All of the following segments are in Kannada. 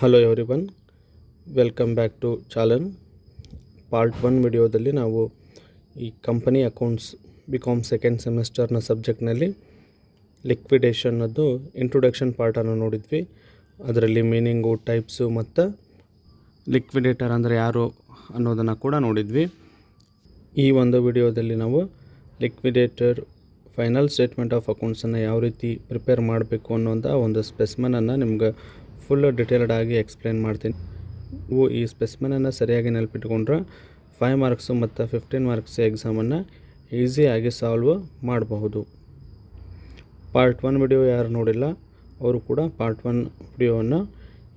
Hello everyone, welcome back to Chalan. Part 1 ವಿಡಿಯೋದಲ್ಲಿ ನಾವು ಈ ಕಂಪನಿ ಅಕೌಂಟ್ಸ್ ಬಿಕಾಮ್ ಸೆಕೆಂಡ್ ಸೆಮಿಸ್ಟರ್ನ ಸಬ್ಜೆಕ್ಟ್ನಲ್ಲಿ ಲಿಕ್ವಿಡೇಷನ್ನದ್ದು ಇಂಟ್ರೊಡಕ್ಷನ್ ಪಾರ್ಟನ್ನು ನೋಡಿದ್ವಿ. ಅದರಲ್ಲಿ ಮೀನಿಂಗು, ಟೈಪ್ಸು ಮತ್ತು ಲಿಕ್ವಿಡೇಟರ್ ಅಂದರೆ ಯಾರು ಅನ್ನೋದನ್ನು ಕೂಡ ನೋಡಿದ್ವಿ. ಈ ಒಂದು ವಿಡಿಯೋದಲ್ಲಿ ನಾವು ಲಿಕ್ವಿಡೇಟರ್ ಫೈನಲ್ ಸ್ಟೇಟ್ಮೆಂಟ್ ಆಫ್ ಅಕೌಂಟ್ಸನ್ನು ಯಾವ ರೀತಿ ಪ್ರಿಪೇರ್ ಮಾಡಬೇಕು ಅನ್ನೋಂಥ ಒಂದು ಸ್ಪೆಸಿಮೆನನ್ನು ನಿಮ್ಗೆ ಫುಲ್ ಡಿಟೇಲ್ಡ್ ಆಗಿ ಎಕ್ಸ್ಪ್ಲೇನ್ ಮಾಡ್ತೀನಿ. ನೀವು ಈ ಸ್ಪೆಸಿಮೆನನ್ನು ಸರಿಯಾಗಿ ನೆನಪಿಟ್ಕೊಂಡ್ರೆ 5 ಮಾರ್ಕ್ಸು ಮತ್ತು 15 ಮಾರ್ಕ್ಸ್ ಎಕ್ಸಾಮನ್ನು ಈಸಿಯಾಗಿ ಸಾಲ್ವ್ ಮಾಡಬಹುದು. ಪಾರ್ಟ್ 1 ವಿಡಿಯೋ ಯಾರು ನೋಡಿಲ್ಲ ಅವರು ಕೂಡ ಪಾರ್ಟ್ 1 ವಿಡಿಯೋವನ್ನು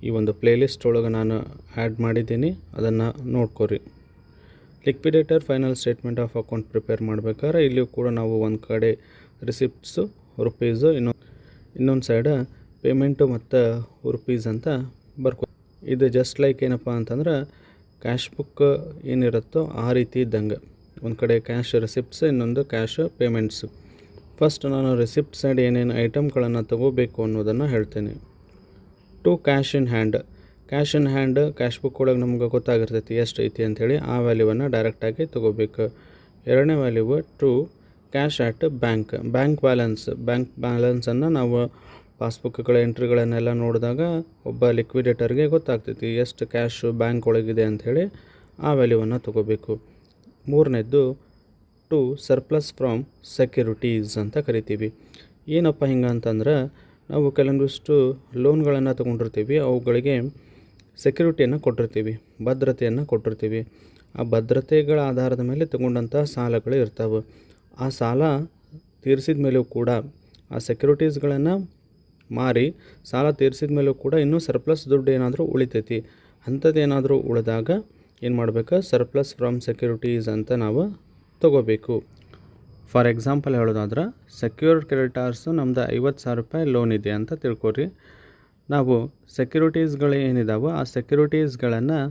ಈ ಒಂದು ಪ್ಲೇಲಿಸ್ಟ್ ಒಳಗೆ ನಾನು ಆ್ಯಡ್ ಮಾಡಿದ್ದೀನಿ, ಅದನ್ನು ನೋಡ್ಕೊರಿ. Liquidator final statement of account prepare ಮಾಡಬೇಕಾದ್ರೆ ಇಲ್ಲಿಯೂ ಕೂಡ ನಾವು ಒಂದು ಕಡೆ ರಿಸಿಪ್ಟ್ಸು ರುಪೀಸು, ಇನ್ನೊಂದು ಸೈಡ್ ಪೇಮೆಂಟು ಮತ್ತು ರುಪೀಸ್ ಅಂತ ಬರ್ಕೊ. ಇದು ಜಸ್ಟ್ ಲೈಕ್ ಏನಪ್ಪ ಅಂತಂದ್ರೆ ಕ್ಯಾಶ್ ಬುಕ್ ಏನಿರುತ್ತೋ ಆ ರೀತಿ ಇದ್ದಂಗೆ. ಒಂದು ಕಡೆ ಕ್ಯಾಶ್ ರಿಸಿಪ್ಟ್ಸ್, ಇನ್ನೊಂದು ಕ್ಯಾಶ್ ಪೇಮೆಂಟ್ಸು. ಫಸ್ಟ್ ನಾನು ರಿಸಿಪ್ಟ್ ಸೈಡ್ ಏನೇನು ಐಟಮ್ಗಳನ್ನು ತಗೋಬೇಕು ಅನ್ನೋದನ್ನು ಹೇಳ್ತೇನೆ. To cash in hand. Cash in hand cash book ಒಳಗೆ ನಮ್ಗೆ ಗೊತ್ತಾಗಿರ್ತೈತಿ ಎಷ್ಟು ಐತಿ ಅಂಥೇಳಿ. ಆ ವ್ಯಾಲ್ಯೂವನ್ನು ಡೈರೆಕ್ಟಾಗಿ ತೊಗೋಬೇಕು. ಎರಡನೇ ವ್ಯಾಲ್ಯೂವು to cash at bank. Bank ಬ್ಯಾಲೆನ್ಸನ್ನು ನಾವು ಪಾಸ್ಬುಕ್ಗಳ ಎಂಟ್ರಿಗಳನ್ನೆಲ್ಲ ನೋಡಿದಾಗ ಒಬ್ಬ ಲಿಕ್ವಿಡೇಟರ್ಗೆ ಗೊತ್ತಾಗ್ತೈತಿ ಎಷ್ಟು ಕ್ಯಾಶು ಬ್ಯಾಂಕ್ ಒಳಗಿದೆ ಅಂಥೇಳಿ. ಆ ವ್ಯಾಲ್ಯೂವನ್ನು ತೊಗೋಬೇಕು. ಮೂರನೇದ್ದು ಟು ಸರ್ಪ್ಲಸ್ ಫ್ರಾಮ್ ಸೆಕ್ಯೂರಿಟೀಸ್ ಅಂತ ಕರಿತೀವಿ. ಏನಪ್ಪ ಹಿಂಗೆ ಅಂತಂದ್ರೆ ನಾವು ಕೆಲವೊಂದಿಷ್ಟು ಲೋನ್ಗಳನ್ನು ತೊಗೊಂಡಿರ್ತೀವಿ, ಅವುಗಳಿಗೆ ಸೆಕ್ಯೂರಿಟಿಯನ್ನು ಕೊಟ್ಟಿರ್ತೀವಿ, ಭದ್ರತೆಯನ್ನು ಕೊಟ್ಟಿರ್ತೀವಿ. ಆ ಭದ್ರತೆಗಳ ಆಧಾರದ ಮೇಲೆ ತೊಗೊಂಡಂಥ ಸಾಲಗಳು ಇರ್ತಾವೆ. ಆ ಸಾಲ ತೀರಿಸಿದ ಮೇಲೂ ಕೂಡ ಆ ಸೆಕ್ಯೂರಿಟೀಸ್ಗಳನ್ನು ಮಾರಿ ಸಾಲ ತೀರಿಸಿದ ಮೇಲೂ ಕೂಡ ಇನ್ನೂ ಸರ್ಪ್ಲಸ್ ದುಡ್ಡು ಏನಾದರೂ ಉಳಿತೈತಿ. ಅಂಥದ್ದು ಏನಾದರೂ ಉಳಿದಾಗ ಏನು ಮಾಡಬೇಕು, ಸರ್ಪ್ಲಸ್ ಫ್ರಮ್ ಸೆಕ್ಯೂರಿಟೀಸ್ ಅಂತ ನಾವು ತೊಗೋಬೇಕು. ಫಾರ್ ಎಕ್ಸಾಂಪಲ್ ಹೇಳೋದಾದ್ರೆ, ಸೆಕ್ಯೂರ್ಡ್ ಕ್ರೆಡಿಟಾರ್ಸು ನಮ್ಮದು 50,000 ರೂಪಾಯಿ ಲೋನ್ ಇದೆ ಅಂತ ತಿಳ್ಕೊರಿ. ನಾವು ಸೆಕ್ಯೂರಿಟೀಸ್ಗಳು ಏನಿದಾವೋ ಆ ಸೆಕ್ಯೂರಿಟೀಸ್ಗಳನ್ನು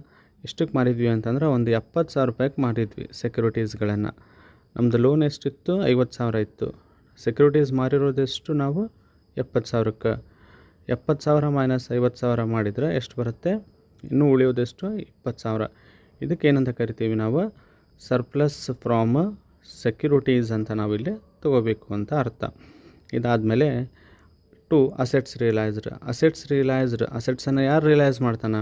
ಎಷ್ಟಕ್ಕೆ ಮಾರಿದ್ವಿ ಅಂತಂದ್ರೆ ಒಂದು 70,000 ರೂಪಾಯಿಗೆ ಮಾರಿದ್ವಿ ಸೆಕ್ಯೂರಿಟೀಸ್ಗಳನ್ನು. ನಮ್ಮದು ಲೋನ್ ಎಷ್ಟಿತ್ತು, 50,000 ಇತ್ತು. ಸೆಕ್ಯೂರಿಟೀಸ್ ಮಾರಿರೋದೆಷ್ಟು ನಾವು 70,000ಕ್ಕೆ. 70,000 ಮೈನಸ್ 50,000 ಮಾಡಿದರೆ ಎಷ್ಟು ಬರುತ್ತೆ, ಇನ್ನೂ ಉಳಿಯೋದೆಷ್ಟು 20,000. ಇದಕ್ಕೇನಂತ ಕರಿತೀವಿ ನಾವು, ಸರ್ಪ್ಲಸ್ ಫ್ರಾಮ್ ಸೆಕ್ಯೂರಿಟೀಸ್ ಅಂತ ನಾವಿಲ್ಲಿ ತೊಗೋಬೇಕು ಅಂತ ಅರ್ಥ. ಇದಾದಮೇಲೆ ಟು ಅಸೆಟ್ಸ್ ರಿಯಲೈಸ್ಡ್. ಅಸೆಟ್ಸನ್ನು ಯಾರು ರಿಯಲೈಸ್ ಮಾಡ್ತಾನೆ?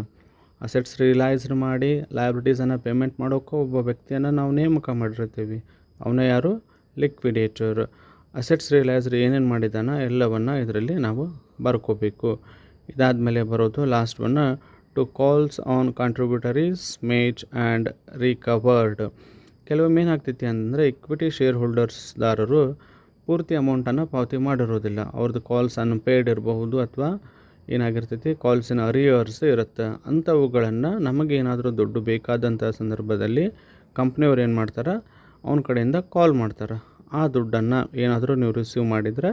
ಅಸೆಟ್ಸ್ ರಿಯಲೈಸ್ಡ್ ಮಾಡಿ ಲಯಬಿಲಿಟೀಸನ್ನು ಪೇಮೆಂಟ್ ಮಾಡೋಕ್ಕೂ ಒಬ್ಬ ವ್ಯಕ್ತಿಯನ್ನು ನಾವು ನೇಮಕ ಮಾಡಿರ್ತೀವಿ. ಅವನೇ ಯಾರು? ಲಿಕ್ವಿಡೇಟರ್. ಅಸೆಟ್ಸ್ ರಿಯಲೈಸ್ಡ್ ಏನೇನು ಮಾಡಿದಾನ ಎಲ್ಲವನ್ನು ಇದರಲ್ಲಿ ನಾವು ಬರ್ಕೋಬೇಕು. ಇದಾದಮೇಲೆ ಬರೋದು last one, to calls on contributories made and recovered. ಕೆಲವೊಮ್ಮೆ ಏನಾಗ್ತೈತಿ ಅಂದರೆ ಇಕ್ವಿಟಿ ಶೇರ್ ಹೋಲ್ಡರ್ಸ್ದಾರರು ಪೂರ್ತಿ ಅಮೌಂಟನ್ನು ಪಾವತಿ ಮಾಡಿರೋದಿಲ್ಲ. ಅವ್ರದ್ದು ಕಾಲ್ಸ್ ಅನ್ಪೇಯ್ಡ್ ಇರಬಹುದು ಅಥವಾ ಏನಾಗಿರ್ತೈತಿ ಕಾಲ್ಸಿನ ಅರಿಯರ್ಸ್ ಇರುತ್ತೆ. ಅಂಥವುಗಳನ್ನು ನಮಗೇನಾದರೂ ದುಡ್ಡು ಬೇಕಾದಂಥ ಸಂದರ್ಭದಲ್ಲಿ ಕಂಪ್ನಿಯವ್ರು ಏನು ಮಾಡ್ತಾರೆ, ಅವನ ಕಡೆಯಿಂದ ಕಾಲ್ ಮಾಡ್ತಾರೆ. ಆ ದುಡ್ಡನ್ನು ಏನಾದರೂ ನೀವು ರಿಸೀವ್ ಮಾಡಿದರೆ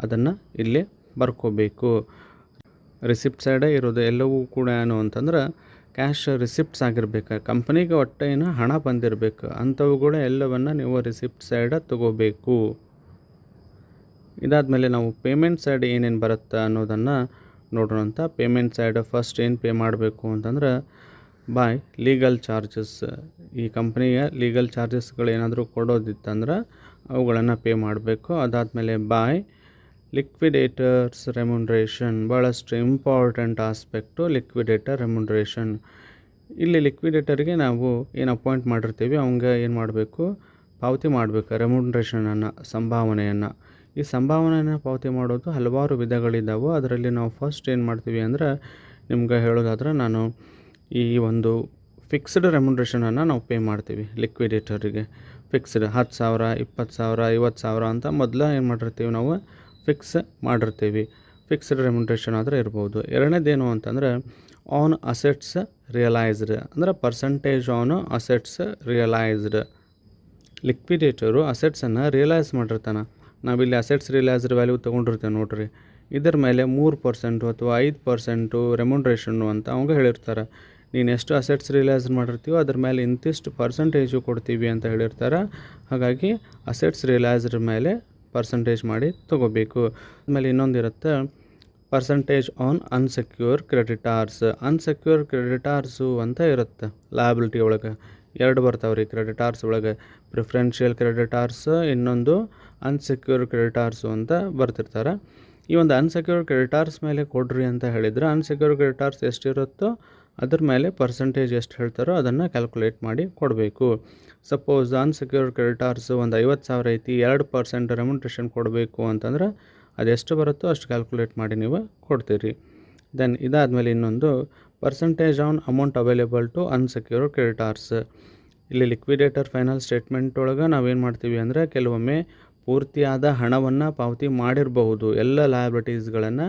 ಅದನ್ನು ಇಲ್ಲೇ ಬರ್ಕೋಬೇಕು. ರಿಸಿಪ್ಟ್ ಸೈಡೇ ಇರೋದು ಎಲ್ಲವೂ ಕೂಡ ಏನು ಅಂತಂದ್ರೆ ಕ್ಯಾಶ್ ರಿಸಿಪ್ಟ್ಸ್ ಆಗಿರ್ಬೇಕು. ಕಂಪ್ನಿಗೆ ಒಟ್ಟು ಏನು ಹಣ ಬಂದಿರಬೇಕು. ಅಂಥವುಗಳು ಎಲ್ಲವನ್ನು ನೀವು ರಿಸಿಪ್ಟ್ ಸೈಡ ತೊಗೋಬೇಕು. ಇದಾದಮೇಲೆ ನಾವು ಪೇಮೆಂಟ್ ಸೈಡ್ ಏನೇನು ಬರುತ್ತೆ ಅನ್ನೋದನ್ನು ನೋಡೋಣಂತ. ಪೇಮೆಂಟ್ ಸೈಡ್ ಫಸ್ಟ್ ಏನು ಪೇ ಮಾಡಬೇಕು ಅಂತಂದ್ರೆ ಬಾಯ್ ಲೀಗಲ್ ಚಾರ್ಜಸ್. ಈ ಕಂಪ್ನಿಗೆ ಲೀಗಲ್ ಚಾರ್ಜಸ್ಗಳು ಏನಾದರೂ ಕೊಡೋದಿತ್ತಂದ್ರೆ ಅವುಗಳನ್ನು ಪೇ ಮಾಡಬೇಕು. ಅದಾದಮೇಲೆ ಬಾಯ್ ಲಿಕ್ವಿಡೇಟರ್ಸ್ ರೆಮ್ಯುನರೇಷನ್. ಭಾಳಷ್ಟು ಇಂಪಾರ್ಟೆಂಟ್ ಆಸ್ಪೆಕ್ಟು ಲಿಕ್ವಿಡೇಟರ್ ರೆಮ್ಯುನರೇಷನ್. ಇಲ್ಲಿ ಲಿಕ್ವಿಡೇಟರ್ಗೆ ನಾವು ಏನು ಅಪಾಯಿಂಟ್ ಮಾಡಿರ್ತೀವಿ ಅವಂಗೆ ಏನು ಮಾಡಬೇಕು, ಪಾವತಿ ಮಾಡಬೇಕು ರೆಮ್ಯುನರೇಷನನ್ನು, ಸಂಭಾವನೆಯನ್ನು. ಈ ಸಂಭಾವನೆಯನ್ನು ಪಾವತಿ ಮಾಡೋದು ಹಲವಾರು ವಿಧಗಳಿದ್ದಾವೆ. ಅದರಲ್ಲಿ ನಾವು ಫಸ್ಟ್ ಏನು ಮಾಡ್ತೀವಿ ಅಂದರೆ, ನಿಮ್ಗೆ ಹೇಳೋದಾದ್ರೆ ನಾನು ಈ ಒಂದು ಫಿಕ್ಸ್ಡ್ ರೆಮ್ಯುನರೇಷನನ್ನು ನಾವು ಪೇ ಮಾಡ್ತೀವಿ ಲಿಕ್ವಿಡೇಟರಿಗೆ. ಫಿಕ್ಸ್ಡ್ 10,000, 20,000, 50,000 ಅಂತ ಮೊದಲು ಏನು ಮಾಡಿರ್ತೀವಿ ನಾವು ಫಿಕ್ಸ್ ಮಾಡಿರ್ತೀವಿ. ಫಿಕ್ಸ್ಡ್ ರೆಮ್ಯುನರೇಷನ್ ಆದರೆ ಇರ್ಬೋದು. ಎರಡನೇದೇನು ಅಂತಂದರೆ ಆನ್ ಅಸೆಟ್ಸ್ ರಿಯಲೈಸ್ಡ್ ಅಂದರೆ percentage on assets realised. Liquidator ಅಸೆಟ್ಸನ್ನು ರಿಯಲೈಸ್ ಮಾಡಿರ್ತಾನೆ. ನಾವಿಲ್ಲಿ ಅಸೆಟ್ಸ್ ರಿಯಲೈಸ್ಡ್ ವ್ಯಾಲ್ಯೂ ತೊಗೊಂಡಿರ್ತೇವೆ ನೋಡ್ರಿ. ಇದರ ಮೇಲೆ 3% ಅಥವಾ 5% ರೆಮ್ಯುನರೇಷನ್ನು ಅಂತ ಅವಂಗೆ ಹೇಳಿರ್ತಾರೆ. ನೀನು ಎಷ್ಟು ಅಸೆಟ್ಸ್ ರಿಯಲೈಸ್ ಮಾಡಿರ್ತೀವೋ ಅದ್ರ ಮೇಲೆ ಇಂತಿಷ್ಟು ಪರ್ಸಂಟೇಜು ಕೊಡ್ತೀವಿ ಅಂತ ಹೇಳಿರ್ತಾರೆ. ಹಾಗಾಗಿ ಅಸೆಟ್ಸ್ ರಿಯಲೈಸ್ಡ್ ಮೇಲೆ ಪರ್ಸಂಟೇಜ್ ಮಾಡಿ ತೊಗೋಬೇಕು. ಆಮೇಲೆ ಇನ್ನೊಂದು ಇರುತ್ತೆ ಪರ್ಸಂಟೇಜ್ ಆನ್ ಅನ್ಸೆಕ್ಯೂರ್ ಕ್ರೆಡಿಟಾರ್ಸು ಅಂತ ಇರುತ್ತೆ ಲಯಬಿಲಿಟಿ ಒಳಗೆ. ಎರಡು ಬರ್ತಾವೆ ರೀ ಕ್ರೆಡಿಟಾರ್ಸ್ ಒಳಗೆ, ಪ್ರಿಫರೆನ್ಷಿಯಲ್ ಕ್ರೆಡಿಟಾರ್ಸ್, ಇನ್ನೊಂದು ಅನ್ಸೆಕ್ಯೂರ್ ಕ್ರೆಡಿಟಾರ್ಸು ಅಂತ ಬರ್ತಿರ್ತಾರೆ. ಈ ಒಂದು ಅನ್ಸೆಕ್ಯೂರ್ ಕ್ರೆಡಿಟಾರ್ಸ್ ಮೇಲೆ ಕೊಡ್ರಿ ಅಂತ ಹೇಳಿದರೆ, ಅನ್ಸೆಕ್ಯೂರ್ ಕ್ರೆಡಿಟಾರ್ಸ್ ಎಷ್ಟಿರುತ್ತೋ ಅದ್ರ ಮೇಲೆ ಪರ್ಸಂಟೇಜ್ ಎಷ್ಟು ಹೇಳ್ತಾರೋ ಅದನ್ನು ಕ್ಯಾಲ್ಕುಲೇಟ್ ಮಾಡಿ ಕೊಡಬೇಕು. ಸಪೋಸ್ ಅನ್ಸೆಕ್ಯೂರ್ ಕ್ರೆಡಿಟಾರ್ಸು ಒಂದು 50,000 ಐತಿ, 2% ರೆಮ್ಯುನರೇಷನ್ ಕೊಡಬೇಕು ಅಂತಂದ್ರೆ ಅದೆಷ್ಟು ಬರುತ್ತೋ ಅಷ್ಟು ಕ್ಯಾಲ್ಕುಲೇಟ್ ಮಾಡಿ ನೀವು ಕೊಡ್ತೀರಿ. ದೆನ್ ಇದಾದಮೇಲೆ ಇನ್ನೊಂದು percentage on amount available to unsecure creditors. ಇಲ್ಲಿ ಲಿಕ್ವಿಡೇಟರ್ ಫೈನಲ್ ಸ್ಟೇಟ್ಮೆಂಟ್ ಒಳಗೆ ನಾವೇನು ಮಾಡ್ತೀವಿ ಅಂದರೆ, ಕೆಲವೊಮ್ಮೆ ಪೂರ್ತಿಯಾದ ಹಣವನ್ನು ಪಾವತಿ ಮಾಡಿರಬಹುದು ಎಲ್ಲ ಲಯಬಿಲಿಟೀಸ್ಗಳನ್ನು.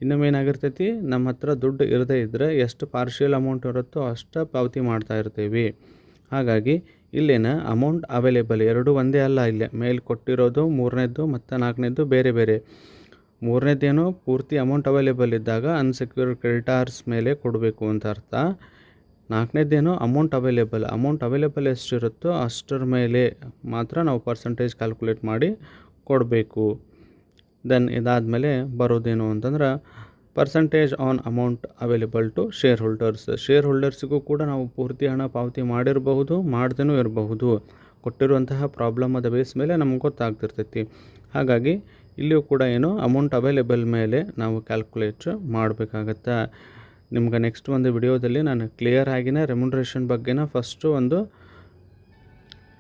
ಇನ್ನೊಮ್ಮೆ ಏನಾಗಿರ್ತೈತಿ, ನಮ್ಮ ಹತ್ರ ದುಡ್ಡು ಇರದೇ ಇದ್ದರೆ ಎಷ್ಟು ಪಾರ್ಷಿಯಲ್ ಅಮೌಂಟ್ ಇರುತ್ತೋ ಅಷ್ಟು ಪಾವತಿ ಮಾಡ್ತಾ ಇರ್ತೀವಿ. ಹಾಗಾಗಿ ಇಲ್ಲೇನ ಅಮೌಂಟ್ ಅವೈಲೇಬಲ್ ಎರಡೂ ಒಂದೇ ಅಲ್ಲ. ಇಲ್ಲೇ ಮೇಲೆ ಕೊಟ್ಟಿರೋದು 3ನೇದು ಮತ್ತು 4ನೇದು ಬೇರೆ ಬೇರೆ. 3ನೇದೇನು ಪೂರ್ತಿ ಅಮೌಂಟ್ ಅವೈಲೇಬಲ್ ಇದ್ದಾಗ ಅನ್ಸೆಕ್ಯೂರ್ ಕ್ರೆಡಿಟಾರ್ಸ್ ಮೇಲೆ ಕೊಡಬೇಕು ಅಂತ ಅರ್ಥ. 4ನೇದೇನು ಅಮೌಂಟ್ ಅವೈಲೇಬಲ್ ಎಷ್ಟಿರುತ್ತೋ ಅಷ್ಟರ ಮೇಲೆ ಮಾತ್ರ ನಾವು ಪರ್ಸಂಟೇಜ್ ಕ್ಯಾಲ್ಕುಲೇಟ್ ಮಾಡಿ ಕೊಡಬೇಕು. ದೆನ್ ಇದಾದಮೇಲೆ ಬರೋದೇನು ಅಂತಂದ್ರೆ percentage on amount available to share ಹೋಲ್ಡರ್ಸಿಗೂ ಕೂಡ ನಾವು ಪೂರ್ತಿ ಹಣ ಪಾವತಿ ಮಾಡಿರಬಹುದು, ಮಾಡ್ದೇನೂ ಇರಬಹುದು. ಕೊಟ್ಟಿರುವಂತಹ ಪ್ರಾಬ್ಲಮದ ಬೇಸ್ ಮೇಲೆ ನಮ್ಗೆ ಗೊತ್ತಾಗ್ತಿರ್ತೈತಿ. ಹಾಗಾಗಿ ಇಲ್ಲಿಯೂ ಕೂಡ ಏನು ಅಮೌಂಟ್ ಅವೈಲೇಬಲ್ ಮೇಲೆ ನಾವು ಕ್ಯಾಲ್ಕುಲೇಟ್ ಮಾಡಬೇಕಾಗತ್ತೆ. ನಿಮ್ಗೆ ನೆಕ್ಸ್ಟ್ ಒಂದು ವಿಡಿಯೋದಲ್ಲಿ ನಾನು ಕ್ಲಿಯರ್ ಆಗಿನ ರೆಮ್ಯುನರೇಷನ್ ಬಗ್ಗೆನ ಫಸ್ಟು ಒಂದು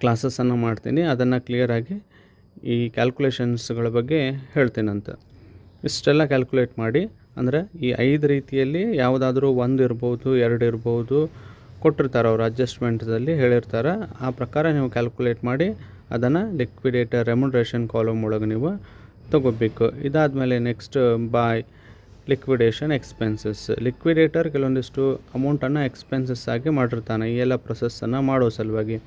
ಕ್ಲಾಸಸ್ಸನ್ನು ಮಾಡ್ತೀನಿ. ಅದನ್ನು ಕ್ಲಿಯರಾಗಿ ಈ ಕ್ಯಾಲ್ಕುಲೇಷನ್ಸ್ಗಳ ಬಗ್ಗೆ ಹೇಳ್ತೀನಂತ. ಇಷ್ಟೆಲ್ಲ ಕ್ಯಾಲ್ಕುಲೇಟ್ ಮಾಡಿ, ಅಂದರೆ ಈ 5 ರೀತಿಯಲ್ಲಿ ಯಾವುದಾದ್ರೂ 1 ಇರ್ಬೋದು, 2 ಇರ್ಬೋದು, ಕೊಟ್ಟಿರ್ತಾರೆ ಅವರು ಅಡ್ಜಸ್ಟ್ಮೆಂಟ್ದಲ್ಲಿ ಹೇಳಿರ್ತಾರೆ. ಆ ಪ್ರಕಾರ ನೀವು ಕ್ಯಾಲ್ಕುಲೇಟ್ ಮಾಡಿ ಅದನ್ನು ಲಿಕ್ವಿಡೇಟರ್ ರೆಮ್ಯುನರೇಷನ್ ಕಾಲಮ್ ಒಳಗೆ ನೀವು ತೊಗೋಬೇಕು. ಇದಾದಮೇಲೆ ನೆಕ್ಸ್ಟ್ ಬಾಯ್ ಲಿಕ್ವಿಡೇಷನ್ ಎಕ್ಸ್ಪೆನ್ಸಸ್. ಲಿಕ್ವಿಡೇಟರ್ ಕೆಲವೊಂದಿಷ್ಟು ಅಮೌಂಟನ್ನು ಎಕ್ಸ್ಪೆನ್ಸಸ್ ಆಗಿ ಮಾಡಿರ್ತಾನೆ ಈ ಎಲ್ಲ ಪ್ರೊಸೆಸ್ಸನ್ನು ಮಾಡೋ ಸಲುವಾಗಿ.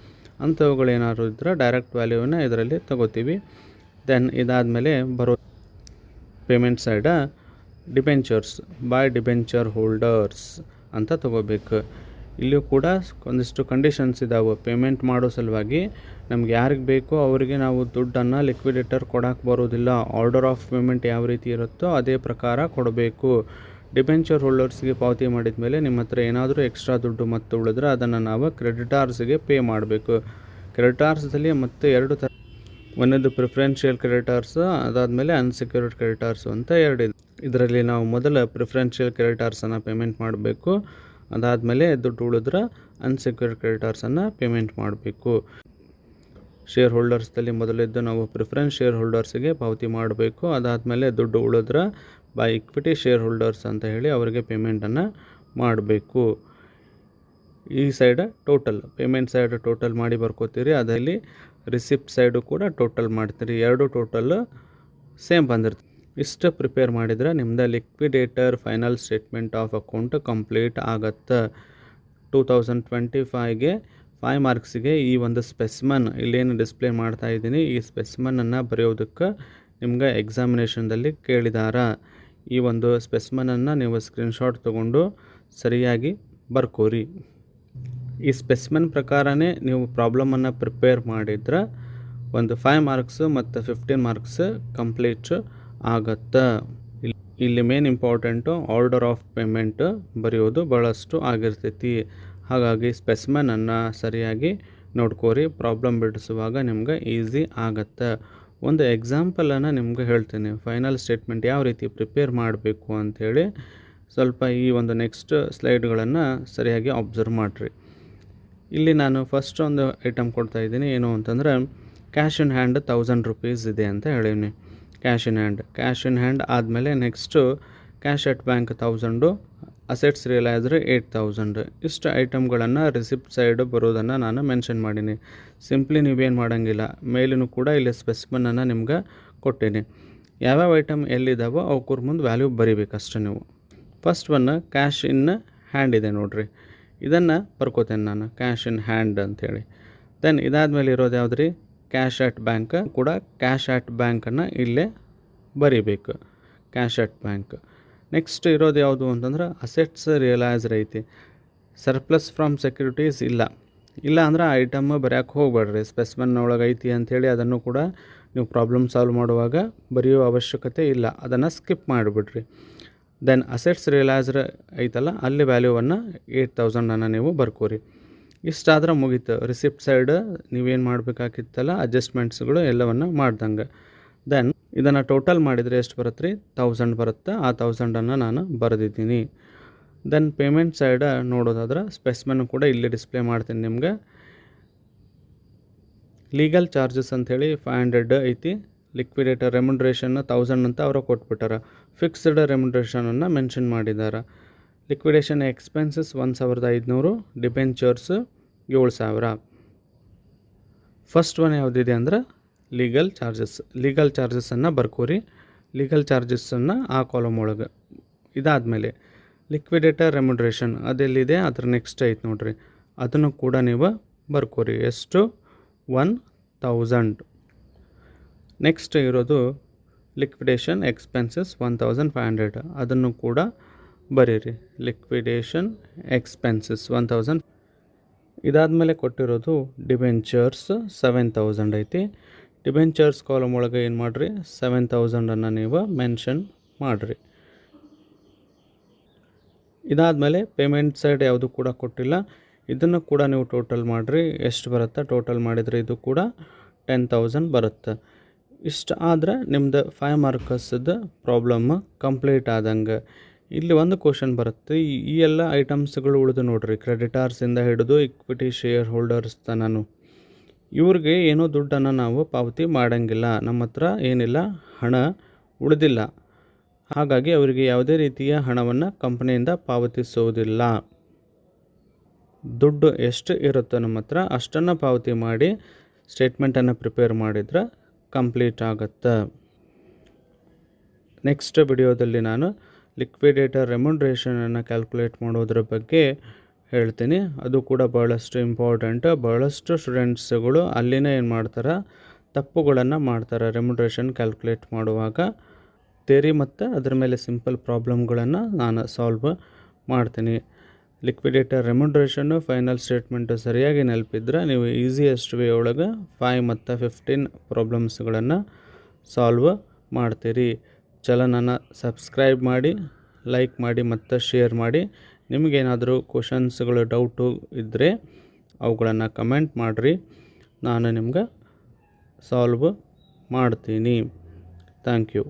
ಅಂಥವುಗಳೇನಾದ್ರು ಇದ್ದರೆ ಡೈರೆಕ್ಟ್ ವ್ಯಾಲ್ಯೂವನ್ನು ಇದರಲ್ಲಿ ತೊಗೋತೀವಿ. ದೆನ್ ಇದಾದಮೇಲೆ ಬರೋ ಪೇಮೆಂಟ್ ಸೈಡ ಡಿಬೆಂಚರ್ಸ್ ಬಾಯ್ ಡಿಬೆಂಚರ್ ಹೋಲ್ಡರ್ಸ್ ಅಂತ ತೊಗೋಬೇಕು. ಇಲ್ಲಿಯೂ ಕೂಡ ಒಂದಿಷ್ಟು ಕಂಡೀಷನ್ಸ್ ಇದ್ದಾವೆ. ಪೇಮೆಂಟ್ ಮಾಡೋ ಸಲುವಾಗಿ ನಮ್ಗೆ ಯಾರಿಗೆ ಬೇಕೋ ಅವರಿಗೆ ನಾವು ದುಡ್ಡನ್ನು ಲಿಕ್ವಿಡೇಟರ್ ಕೊಡೋಕ್ಕೆ ಬರೋದಿಲ್ಲ. ಆರ್ಡರ್ ಆಫ್ ಪೇಮೆಂಟ್ ಯಾವ ರೀತಿ ಇರುತ್ತೋ ಅದೇ ಪ್ರಕಾರ ಕೊಡಬೇಕು. ಡಿಬೆಂಚರ್ ಹೋಲ್ಡರ್ಸ್ಗೆ ಪಾವತಿ ಮಾಡಿದ ಮೇಲೆ ನಿಮ್ಮ ಹತ್ರ ಏನಾದರೂ ಎಕ್ಸ್ಟ್ರಾ ದುಡ್ಡು ಮತ್ತು ಉಳಿದ್ರೆ ಅದನ್ನು ನಾವು ಕ್ರೆಡಿಟಾರ್ಸ್ಗೆ ಪೇ ಮಾಡಬೇಕು. ಕ್ರೆಡಿಟಾರ್ಸ್ದಲ್ಲಿ ಮತ್ತೆ 2 ಥರ, ಒಂದೊಂದು ಪ್ರಿಫರೆನ್ಷಿಯಲ್ ಕ್ರೆಡಿಟಾರ್ಸ್, ಅದಾದಮೇಲೆ ಅನ್ಸೆಕ್ಯೂರ್ಡ್ ಕ್ರೆಡಿಟಾರ್ಸು ಅಂತ 2 ಇದೆ. ಇದರಲ್ಲಿ ನಾವು ಮೊದಲ ಪ್ರಿಫರೆನ್ಷಿಯಲ್ ಕ್ರೆಡಿಟಾರ್ಸನ್ನು ಪೇಮೆಂಟ್ ಮಾಡಬೇಕು. ಅದಾದಮೇಲೆ ದುಡ್ಡು ಉಳಿದ್ರೆ ಅನ್ಸೆಕ್ಯೂರ್ಡ್ ಕ್ರೆಡಿಟಾರ್ಸನ್ನು ಪೇಮೆಂಟ್ ಮಾಡಬೇಕು. ಶೇರ್ ಹೋಲ್ಡರ್ಸ್ದಲ್ಲಿ ಮೊದಲಿದ್ದು ನಾವು ಪ್ರಿಫರೆನ್ಸ್ ಶೇರ್ ಹೋಲ್ಡರ್ಸಿಗೆ ಪಾವತಿ ಮಾಡಬೇಕು. ಅದಾದಮೇಲೆ ದುಡ್ಡು ಉಳಿದ್ರೆ ಬೈ ಇಕ್ವಿಟಿ ಶೇರ್ ಹೋಲ್ಡರ್ಸ್ ಅಂತ ಹೇಳಿ ಅವರಿಗೆ ಪೇಮೆಂಟನ್ನು ಮಾಡಬೇಕು. ಈ ಸೈಡ ಟೋಟಲ್ ಪೇಮೆಂಟ್ ಸೈಡ್ ಟೋಟಲ್ ಮಾಡಿ ಬರ್ಕೋತೀರಿ. ಅದರಲ್ಲಿ ರಿಸಿಪ್ಟ್ ಸೈಡು ಕೂಡ ಟೋಟಲ್ ಮಾಡ್ತೀರಿ. 2 ಟೋಟಲ್ ಸೇಮ್ ಬಂದಿರ್ತದೆ. ಇಷ್ಟು ಪ್ರಿಪೇರ್ ಮಾಡಿದರೆ ನಿಮ್ಮದು liquidator final statement of account complete ಆಗುತ್ತೆ. 2025ಗೆ 5 ಮಾರ್ಕ್ಸಿಗೆ ಈ ಒಂದು ಸ್ಪೆಸಿಮನ್ ಇಲ್ಲೇನು ಡಿಸ್ಪ್ಲೇ ಮಾಡ್ತಾ ಇದ್ದೀನಿ, ಈ ಸ್ಪೆಸಿಮನನ್ನು ಬರೆಯೋದಕ್ಕೆ ನಿಮ್ಗೆ ಎಕ್ಸಾಮಿನೇಷನ್ದಲ್ಲಿ ಕೇಳಿದಾರ. ಈ ಒಂದು ಸ್ಪೆಸಿಮನನ್ನು ನೀವು ಸ್ಕ್ರೀನ್ಶಾಟ್ ತೊಗೊಂಡು ಸರಿಯಾಗಿ ಬರ್ಕೋರಿ. ಈ ಸ್ಪೆಸಿಮನ್ ಪ್ರಕಾರನೇ ನೀವು ಪ್ರಾಬ್ಲಮನ್ನು ಪ್ರಿಪೇರ್ ಮಾಡಿದ್ರೆ ಒಂದು 5 ಮಾರ್ಕ್ಸು ಮತ್ತು 15 ಮಾರ್ಕ್ಸ್ ಕಂಪ್ಲೀಟ್ ಆಗತ್ತೆ. ಇಲ್ಲಿ main important order of payment ಬರೆಯೋದು ಭಾಳಷ್ಟು ಆಗಿರ್ತೈತಿ. ಹಾಗಾಗಿ ಸ್ಪೆಸಿಮನನ್ನು ಸರಿಯಾಗಿ ನೋಡ್ಕೋರಿ. ಪ್ರಾಬ್ಲಮ್ ಬಿಡಿಸುವಾಗ ನಿಮ್ಗೆ ಈಸಿ ಆಗತ್ತೆ. ಒಂದು ಎಕ್ಸಾಂಪಲನ್ನು ನಿಮ್ಗೆ ಹೇಳ್ತೀನಿ, ಫೈನಲ್ ಸ್ಟೇಟ್ಮೆಂಟ್ ಯಾವ ರೀತಿ ಪ್ರಿಪೇರ್ ಮಾಡಬೇಕು ಅಂಥೇಳಿ. ಸ್ವಲ್ಪ ಈ ಒಂದು ನೆಕ್ಸ್ಟ್ ಸ್ಲೈಡ್ಗಳನ್ನು ಸರಿಯಾಗಿ ಅಬ್ಸರ್ವ್ ಮಾಡಿರಿ. ಇಲ್ಲಿ ನಾನು ಫಸ್ಟ್ ಒಂದು ಐಟಮ್ ಕೊಡ್ತಾ ಇದ್ದೀನಿ. ಏನು ಅಂತಂದರೆ ಕ್ಯಾಶ್ ಇನ್ ಹ್ಯಾಂಡ್ 1000 ರೂಪೀಸ್ ಇದೆ ಅಂತ ಹೇಳೀನಿ. ಕ್ಯಾಶ್ ಇನ್ ಹ್ಯಾಂಡ್ ಆದಮೇಲೆ next cash at bank 1000, assets realised 8000. ಇಷ್ಟು ಐಟಮ್ಗಳನ್ನು ರಿಸಿಪ್ಟ್ ಸೈಡ್ ಬರೋದನ್ನು ನಾನು ಮೆನ್ಷನ್ ಮಾಡೀನಿ. ಸಿಂಪ್ಲಿ ನೀವೇನು ಮಾಡೋಂಗಿಲ್ಲ, ಮೇಲೂ ಕೂಡ ಇಲ್ಲಿ ಸ್ಪೆಸಿಮನನ್ನು ನಿಮ್ಗೆ ಕೊಟ್ಟೀನಿ. ಯಾವ್ಯಾವ ಐಟಮ್ ಎಲ್ಲಿದ್ದಾವೋ ಅವ್ರ ಮುಂದೆ ವ್ಯಾಲ್ಯೂ ಬರೀಬೇಕಷ್ಟೆ ನೀವು. First one cash in hand ಇದೆ ನೋಡಿರಿ, ಇದನ್ನು ಬರ್ಕೋತೇನೆ ನಾನು ಕ್ಯಾಶ್ ಇನ್ ಹ್ಯಾಂಡ್ ಅಂಥೇಳಿ. ದೆನ್ ಇದಾದಮೇಲೆ ಇರೋದು ಯಾವ್ದು ರೀ, ಕ್ಯಾಶ್ ಅಟ್ ಬ್ಯಾಂಕ್. ಕೂಡ ಕ್ಯಾಶ್ ಅಟ್ ಬ್ಯಾಂಕನ್ನು ಇಲ್ಲೇ ಬರೀಬೇಕು, ಕ್ಯಾಶ್ ಅಟ್ ಬ್ಯಾಂಕ್. ನೆಕ್ಸ್ಟ್ ಇರೋದು ಯಾವುದು ಅಂತಂದ್ರೆ ಅಸೆಟ್ಸ್ ರಿಯಲೈಸ್ಡ್ ಐತಿ. ಸರ್ಪ್ಲಸ್ ಫ್ರಮ್ ಸೆಕ್ಯೂರಿಟೀಸ್ ಇಲ್ಲ ಅಂದ್ರೆ ಆ ಐಟಮ್ ಬರೆಯೋಕ್ಕೆ ಹೋಗ್ಬೇಡ್ರಿ. ಸ್ಪೆಸಿಮನ್ ಒಳಗೆ ಐತಿ ಅಂಥೇಳಿ ಅದನ್ನು ಕೂಡ ನೀವು ಪ್ರಾಬ್ಲಮ್ ಸಾಲ್ವ್ ಮಾಡುವಾಗ ಬರೆಯೋ ಅವಶ್ಯಕತೆ ಇಲ್ಲ, ಅದನ್ನು ಸ್ಕಿಪ್ ಮಾಡಿಬಿಡ್ರಿ. ದೆನ್ ಅಸೆಟ್ಸ್ ರಿಯಲೈಸ್ಡ್ ಐತಲ್ಲ ಅಲ್ಲಿ ವ್ಯಾಲ್ಯೂವನ್ನು 8000 ನೀವು ಬರ್ಕೋರಿ. ಇಷ್ಟಾದ್ರೆ ಮುಗೀತು. ರಿಸಿಪ್ಟ್ ಸೈಡ್ ನೀವೇನು ಮಾಡಬೇಕಾಗಿತ್ತಲ್ಲ ಅಡ್ಜಸ್ಟ್ಮೆಂಟ್ಸ್ಗಳು ಎಲ್ಲವನ್ನು ಮಾಡ್ದಂಗೆ. ದೆನ್ ಇದನ್ನು ಟೋಟಲ್ ಮಾಡಿದರೆ ಎಷ್ಟು ಬರುತ್ತೆ ರೀ? 1000 ಬರುತ್ತೆ. ಆ 1000 ನಾನು ಬರೆದಿದ್ದೀನಿ. ದೆನ್ ಪೇಮೆಂಟ್ ಸೈಡ್ ನೋಡೋದಾದ್ರೆ ಸ್ಪೆಸಿಮೆನ್ ಕೂಡ ಇಲ್ಲಿ ಡಿಸ್ಪ್ಲೇ ಮಾಡ್ತೀನಿ ನಿಮ್ಗೆ. ಲೀಗಲ್ ಚಾರ್ಜಸ್ ಅಂಥೇಳಿ 500 ಐತಿ. ಲಿಕ್ವಿಡೇಟರ್ ರೆಮ್ಯುನರೇಷನ್ 1000 ಅಂತ ಅವರು ಕೊಟ್ಬಿಟ್ಟಾರ. ಫಿಕ್ಸ್ಡ್ ರೆಮ್ಯುನರೇಷನನ್ನು ಮೆನ್ಷನ್ ಮಾಡಿದ್ದಾರೆ. Liquidation expenses 1500, debentures 7000. First one ಯಾವುದಿದೆ ಅಂದ್ರೆ ಲೀಗಲ್ ಚಾರ್ಜಸ್ಸನ್ನು ಬರ್ಕೋರಿ. ಲೀಗಲ್ ಚಾರ್ಜಸ್ಸನ್ನು ಆ ಕಾಲಮ್ ಒಳಗೆ. ಇದಾದಮೇಲೆ ಲಿಕ್ವಿಡೇಟರ್ ರೆಮ್ಯುನರೇಷನ್ ಅದೆಲ್ಲಿದೆ ಅದ್ರ ನೆಕ್ಸ್ಟ್ ಐತೆ ನೋಡ್ರಿ, ಅದನ್ನು ಕೂಡ ನೀವು ಬರ್ಕೋರಿ. ಎಷ್ಟು? 1000. ನೆಕ್ಸ್ಟ್ ಇರೋದು ಲಿಕ್ವಿಡೇಷನ್ ಎಕ್ಸ್ಪೆನ್ಸಸ್ 1500, ಅದನ್ನು ಕೂಡ ಬರೀರಿ. Liquidation expenses 1000. ಇದಾದಮೇಲೆ ಕೊಟ್ಟಿರೋದು ಡಿಬೆಂಚರ್ಸ್ 7000 ಐತಿ. ಡಿಬೆಂಚರ್ಸ್ ಕಾಲಮ್ ಒಳಗೆ ಏನು ಮಾಡಿರಿ? 7000 ನೀವು ಮೆನ್ಷನ್ ಮಾಡಿರಿ. ಇದಾದಮೇಲೆ ಪೇಮೆಂಟ್ ಸೈಡ್ ಯಾವುದು ಕೂಡ ಕೊಟ್ಟಿಲ್ಲ. ಇದನ್ನು ಕೂಡ ನೀವು ಟೋಟಲ್ ಮಾಡಿರಿ. ಎಷ್ಟು ಬರುತ್ತೆ? ಟೋಟಲ್ ಮಾಡಿದರೆ ಇದು ಕೂಡ 10,000 ಬರುತ್ತೆ. ಇಷ್ಟು ಆದರೆ ನಿಮ್ದು 5 ಮಾರ್ಕಸ್ದು ಪ್ರಾಬ್ಲಮ್ ಕಂಪ್ಲೀಟ್ ಆದಂಗೆ. ಇಲ್ಲಿ ಒಂದು ಕ್ವಶನ್ ಬರುತ್ತೆ. ಈ ಎಲ್ಲ ಐಟಮ್ಸ್ಗಳು ಉಳಿದು ನೋಡಿರಿ, ಕ್ರೆಡಿಟಾರ್ಸಿಂದ ಹಿಡಿದು ಇಕ್ವಿಟಿ ಶೇರ್ ಹೋಲ್ಡರ್ಸ್ ತನೂ. ಇವ್ರಿಗೆ ಏನೋ ದುಡ್ಡನ್ನು ನಾವು ಪಾವತಿ ಮಾಡೋಂಗಿಲ್ಲ. ನಮ್ಮ ಹತ್ರ ಏನಿಲ್ಲ, ಹಣ ಉಳಿದಿಲ್ಲ. ಹಾಗಾಗಿ ಅವರಿಗೆ ಯಾವುದೇ ರೀತಿಯ ಹಣವನ್ನು ಕಂಪ್ನಿಯಿಂದ ಪಾವತಿಸೋದಿಲ್ಲ. ದುಡ್ಡು ಎಷ್ಟು ಇರುತ್ತೋ ನಮ್ಮ ಹತ್ರ ಅಷ್ಟನ್ನು ಪಾವತಿ ಮಾಡಿ ಸ್ಟೇಟ್ಮೆಂಟನ್ನು ಪ್ರಿಪೇರ್ ಮಾಡಿದ್ರೆ ಕಂಪ್ಲೀಟ್ ಆಗುತ್ತೆ. ನೆಕ್ಸ್ಟ್ ವಿಡಿಯೋದಲ್ಲಿ ನಾನು ಲಿಕ್ವಿಡೇಟರ್ ರೆಮ್ಯುನರೇಷನನ್ನು ಕ್ಯಾಲ್ಕುಲೇಟ್ ಮಾಡೋದ್ರ ಬಗ್ಗೆ ಹೇಳ್ತೀನಿ. ಅದು ಕೂಡ ಭಾಳಷ್ಟು ಇಂಪಾರ್ಟೆಂಟ್. ಭಾಳಷ್ಟು ಸ್ಟೂಡೆಂಟ್ಸ್ಗಳು ಅಲ್ಲಿನೇ ಏನು ಮಾಡ್ತಾರೆ? ತಪ್ಪುಗಳನ್ನು ಮಾಡ್ತಾರೆ ರೆಮ್ಯುನರೇಷನ್ ಕ್ಯಾಲ್ಕುಲೇಟ್ ಮಾಡುವಾಗ. ಥಿಯರಿ ಮತ್ತು ಅದರ ಮೇಲೆ ಸಿಂಪಲ್ ಪ್ರಾಬ್ಲಮ್ಗಳನ್ನು ನಾನು ಸಾಲ್ವ್ ಮಾಡ್ತೀನಿ. ಲಿಕ್ವಿಡೇಟರ್ ರೆಮ್ಯುನರೇಷನ್ನು ಫೈನಲ್ ಸ್ಟೇಟ್ಮೆಂಟು ಸರಿಯಾಗಿ ನೆನಪಿದ್ರೆ ನೀವು ಈಸಿಯೆಸ್ಟ್ ವೇ ಒಳಗೆ 5 ಮತ್ತು 15 ಪ್ರಾಬ್ಲಮ್ಸ್ಗಳನ್ನು ಸಾಲ್ವ್ ಮಾಡ್ತೀರಿ. ಚಾನಲನ್ನು ಸಬ್ಸ್ಕ್ರೈಬ್ ಮಾಡಿ, ಲೈಕ್ ಮಾಡಿ ಮತ್ತು ಶೇರ್ ಮಾಡಿ. ನಿಮಗೇನಾದರೂ ಕ್ವಶನ್ಸ್ಗಳು ಡೌಟು ಇದ್ದರೆ ಅವುಗಳನ್ನು ಕಮೆಂಟ್ ಮಾಡಿರಿ, ನಾನು ನಿಮ್ಗೆ ಸಾಲ್ವ್ ಮಾಡ್ತೀನಿ. Thank you.